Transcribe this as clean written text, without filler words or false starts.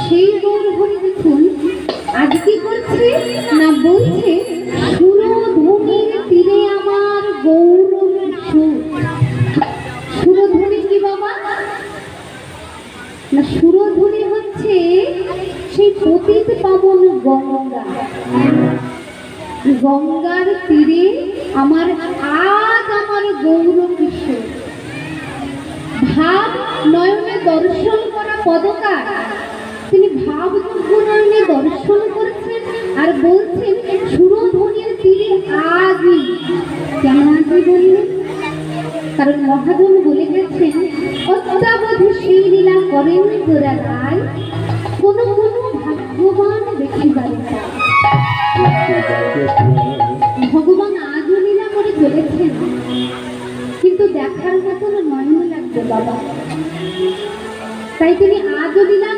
সেই গৌরহরি দেখুন আজ কি করছে না বলছে সুরধ্বনির তীরে আমার গৌরব সুর। সুরধ্বনি কি বাবা না সুরধ্বনি হচ্ছে সেই পতিত পাবন গঙ্গা। গঙ্গার তীরে আমার আজ আমার গৌরব কিশোর। ভাব নয়নে দর্শন করা পদকার তিনি ভাবযোগ্য নয়নে দর্শন করেছেন আর বলছেন সুরধ্বনির তীরে আজই। কেন আজই বললেন? কারণ মহাজন বলে গেছেন অত্যাবধি সেই লীলা করেন তোরা রায় কোন কোন ভাগ্যবান দেখিবার। ভগবান আজও লীলা করে চলেছেন কিন্তু দেখার মতন নয়ন লাগবে বাবা। তাই তিনি আজও লীলা